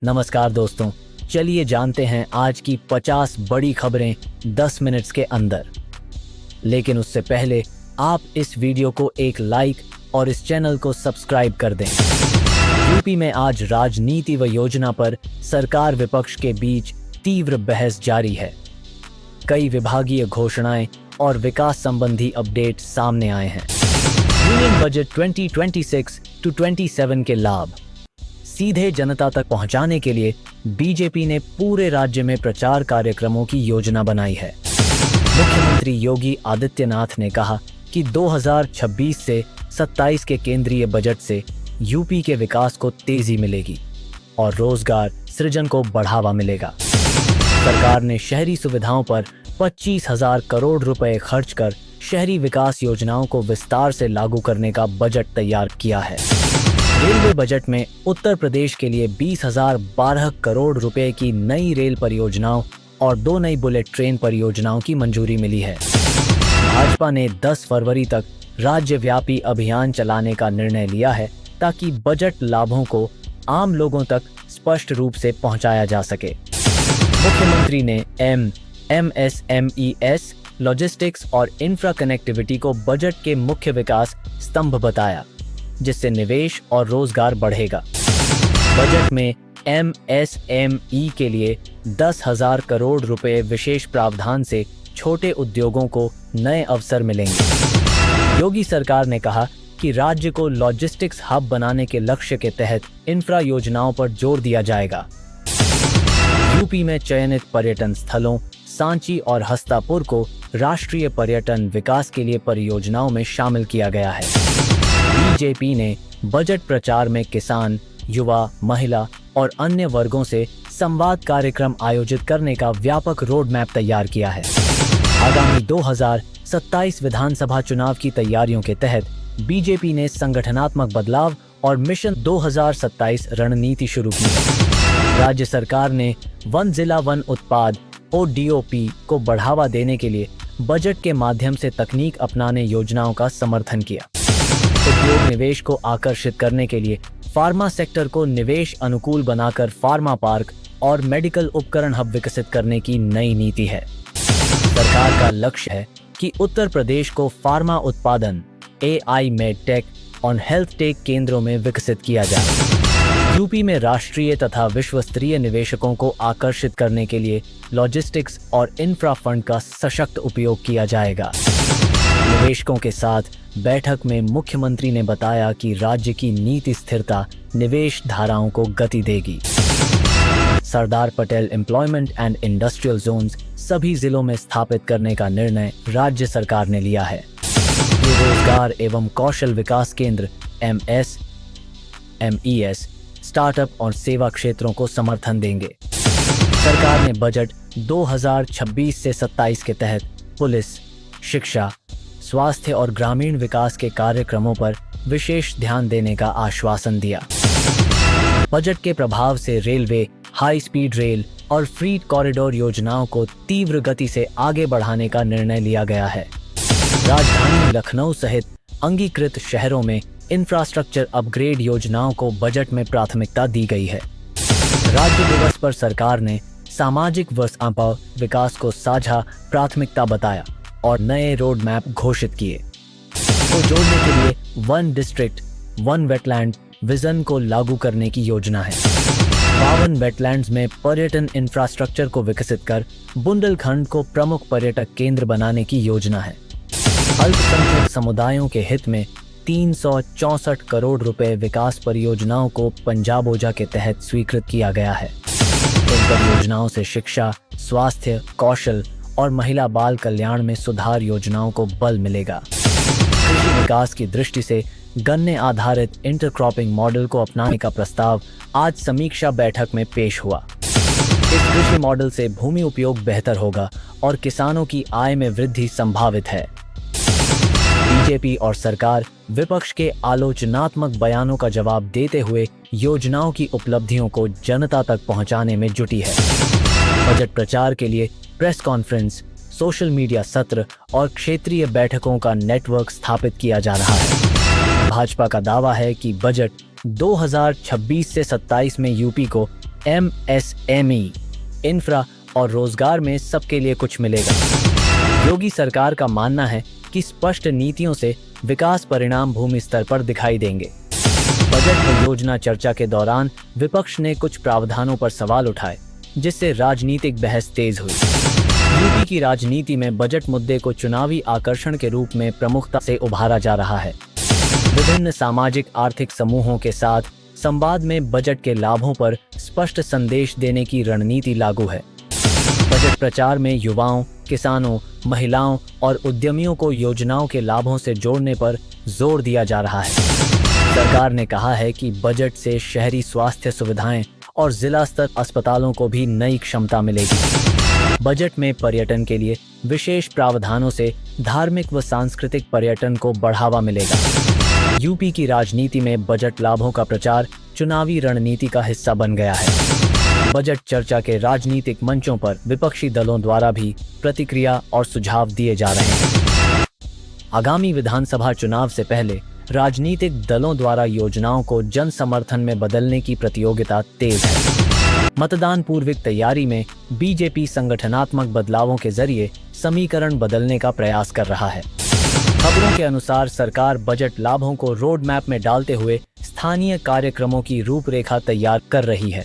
नमस्कार दोस्तों, चलिए जानते हैं आज की 50 बड़ी खबरें 10 मिनट्स के अंदर। लेकिन उससे पहले आप इस वीडियो को एक लाइक और इस चैनल को सब्सक्राइब कर दें। यूपी में आज राजनीति व योजना पर सरकार विपक्ष के बीच तीव्र बहस जारी है। कई विभागीय घोषणाएं और विकास संबंधी अपडेट सामने आए हैं। यूनियन बजट 2026-27 के लाभ सीधे जनता तक पहुंचाने के लिए बीजेपी ने पूरे राज्य में प्रचार कार्यक्रमों की योजना बनाई है। मुख्यमंत्री योगी आदित्यनाथ ने कहा कि 2026 से 27 के केंद्रीय बजट से यूपी के विकास को तेजी मिलेगी और रोजगार सृजन को बढ़ावा मिलेगा। सरकार ने शहरी सुविधाओं पर 25,000 करोड़ रुपए खर्च कर शहरी विकास योजनाओं को विस्तार से लागू करने का बजट तैयार किया है। रेलवे बजट में उत्तर प्रदेश के लिए 20,012 करोड़ रुपए की नई रेल परियोजनाओं और 2 नई बुलेट ट्रेन परियोजनाओं की मंजूरी मिली है। भाजपा ने 10 फरवरी तक राज्यव्यापी अभियान चलाने का निर्णय लिया है ताकि बजट लाभों को आम लोगों तक स्पष्ट रूप से पहुंचाया जा सके। मुख्यमंत्री ने MSMES, लॉजिस्टिक्स और इंफ्रा कनेक्टिविटी को बजट के मुख्य विकास स्तंभ बताया, जिससे निवेश और रोजगार बढ़ेगा। बजट में MSME के लिए 10,000 करोड़ रुपए विशेष प्रावधान से छोटे उद्योगों को नए अवसर मिलेंगे। योगी सरकार ने कहा कि राज्य को लॉजिस्टिक्स हब बनाने के लक्ष्य के तहत इंफ्रा योजनाओं पर जोर दिया जाएगा। यूपी में चयनित पर्यटन स्थलों सांची और हस्तापुर को राष्ट्रीय पर्यटन विकास के लिए परियोजनाओं में शामिल किया गया है। बीजेपी ने बजट प्रचार में किसान, युवा, महिला और अन्य वर्गों से संवाद कार्यक्रम आयोजित करने का व्यापक रोड मैप तैयार किया है। आगामी 2027 विधानसभा चुनाव की तैयारियों के तहत बीजेपी ने संगठनात्मक बदलाव और मिशन 2027 रणनीति शुरू की है। राज्य सरकार ने वन जिला वन उत्पाद ODOP को बढ़ावा देने के लिए बजट के माध्यम से तकनीक अपनाने योजनाओं का समर्थन किया। उद्योग निवेश को आकर्षित करने के लिए फार्मा सेक्टर को निवेश अनुकूल बनाकर फार्मा पार्क और मेडिकल उपकरण हब विकसित करने की नई नीति है। सरकार का लक्ष्य है कि उत्तर प्रदेश को फार्मा उत्पादन, AI मेडटेक और हेल्थ टेक केंद्रों में विकसित किया जाए। यूपी में राष्ट्रीय तथा विश्व स्तरीय निवेशकों को आकर्षित करने के लिए लॉजिस्टिक्स और इंफ्रा फंड का सशक्त उपयोग किया जाएगा। निवेशकों के साथ बैठक में मुख्यमंत्री ने बताया कि राज्य की नीति स्थिरता निवेश धाराओं को गति देगी। Sardar Patel employment and industrial zones सभी जिलों में स्थापित करने का निर्णय राज्य सरकार ने लिया है। ये रोजगार एवं कौशल विकास केंद्र MSMES, स्टार्टअप और सेवा क्षेत्रों को समर्थन देंगे। सरकार ने बजट 2026 से 27 के तहत पुलिस, शिक्षा, स्वास्थ्य और ग्रामीण विकास के कार्यक्रमों पर विशेष ध्यान देने का आश्वासन दिया। बजट के प्रभाव से रेलवे, हाई स्पीड रेल और फ्रीट कॉरिडोर योजनाओं को तीव्र गति से आगे बढ़ाने का निर्णय लिया गया है। राजधानी लखनऊ सहित अंगीकृत शहरों में इंफ्रास्ट्रक्चर अपग्रेड योजनाओं को बजट में प्राथमिकता दी गई है। राज्य दिवस पर सरकार ने सामाजिक व सांस्कृतिक विकास को साझा प्राथमिकता बताया और नए रोड मैप घोषित किए। तो जोड़ने के लिए one district, one wetland vision को लागू करने की योजना है। 52 वेटलैंड्स में पर्यटन इंफ्रास्ट्रक्चर को विकसित कर बुंदेलखंड को प्रमुख पर्यटक केंद्र बनाने की योजना है। अल्पसंख्यक समुदायों के हित में 364 करोड़ रुपए विकास परियोजनाओं को पंजाब ओजा के तहत स्वीकृत किया गया है। इन परियोजनाओं से शिक्षा, स्वास्थ्य, कौशल और महिला बाल कल्याण में सुधार योजनाओं को बल मिलेगा। कृषि विकास की दृष्टि से गन्ने आधारित इंटरक्रॉपिंग मॉडल को अपनाने का प्रस्ताव आज समीक्षा बैठक में पेश हुआ। इस कृषि मॉडल से भूमि उपयोग बेहतर होगा और किसानों की आय में वृद्धि संभावित है। बीजेपी और सरकार विपक्ष के आलोचनात्मक बयानों का जवाब देते हुए योजनाओं की उपलब्धियों को जनता तक पहुंचाने में जुटी है। बजट प्रचार के लिए प्रेस कॉन्फ्रेंस, सोशल मीडिया सत्र और क्षेत्रीय बैठकों का नेटवर्क स्थापित किया जा रहा है। भाजपा का दावा है कि बजट 2026 से 27 में यूपी को MSME, इंफ्रा और रोजगार में सबके लिए कुछ मिलेगा। योगी सरकार का मानना है कि स्पष्ट नीतियों से विकास परिणाम भूमि स्तर पर दिखाई देंगे। बजट में योजना चर्चा के दौरान विपक्ष ने कुछ प्रावधानों पर सवाल उठाए, जिससे राजनीतिक बहस तेज हुई। यूपी की राजनीति में बजट मुद्दे को चुनावी आकर्षण के रूप में प्रमुखता से उभारा जा रहा है। विभिन्न सामाजिक आर्थिक समूहों के साथ संवाद में बजट के लाभों पर स्पष्ट संदेश देने की रणनीति लागू है। बजट प्रचार में युवाओं, किसानों, महिलाओं और उद्यमियों को योजनाओं के लाभों से जोड़ने पर जोर दिया जा रहा है। सरकार ने कहा है कि बजट से शहरी स्वास्थ्य सुविधाएं और जिला स्तर अस्पतालों को भी नई क्षमता मिलेगी। बजट में पर्यटन के लिए विशेष प्रावधानों से धार्मिक व सांस्कृतिक पर्यटन को बढ़ावा मिलेगा। यूपी की राजनीति में बजट लाभों का प्रचार चुनावी रणनीति का हिस्सा बन गया है। बजट चर्चा के राजनीतिक मंचों पर विपक्षी दलों द्वारा भी प्रतिक्रिया और सुझाव दिए जा रहे हैं। आगामी विधानसभा चुनाव से पहले राजनीतिक दलों द्वारा योजनाओं को जन समर्थन में बदलने की प्रतियोगिता तेज है। मतदान पूर्व तैयारी में बीजेपी संगठनात्मक बदलावों के जरिए समीकरण बदलने का प्रयास कर रहा है। खबरों के अनुसार सरकार बजट लाभों को रोड मैप में डालते हुए स्थानीय कार्यक्रमों की रूपरेखा तैयार कर रही है।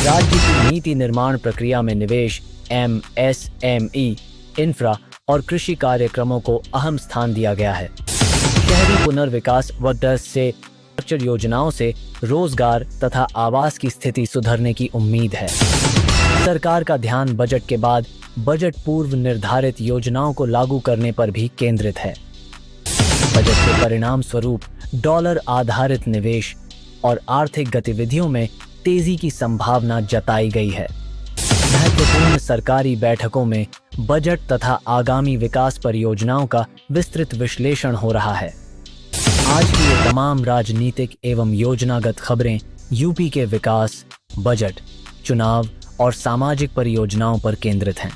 राज्य की नीति निर्माण प्रक्रिया में निवेश, MSME, इंफ्रा और कृषि कार्यक्रमों को अहम स्थान दिया गया है। शहरी पुनर्विकास व 10 से योजनाओं से रोजगार तथा आवास की स्थिति सुधरने की उम्मीद है। सरकार का ध्यान बजट के बाद बजट पूर्व निर्धारित योजनाओं को लागू करने पर भी केंद्रित है। बजट के परिणाम स्वरूप डॉलर आधारित निवेश और आर्थिक गतिविधियों में तेजी की संभावना जताई गई है। महत्वपूर्ण सरकारी बैठकों में बजट तथा आगामी विकास परियोजनाओं का विस्तृत विश्लेषण हो रहा है। आज की ये तमाम राजनीतिक एवं योजनागत खबरें यूपी के विकास, बजट, चुनाव और सामाजिक परियोजनाओं पर केंद्रित हैं।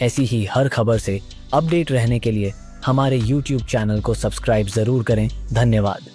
ऐसी ही हर खबर से अपडेट रहने के लिए हमारे YouTube चैनल को सब्सक्राइब जरूर करें। धन्यवाद।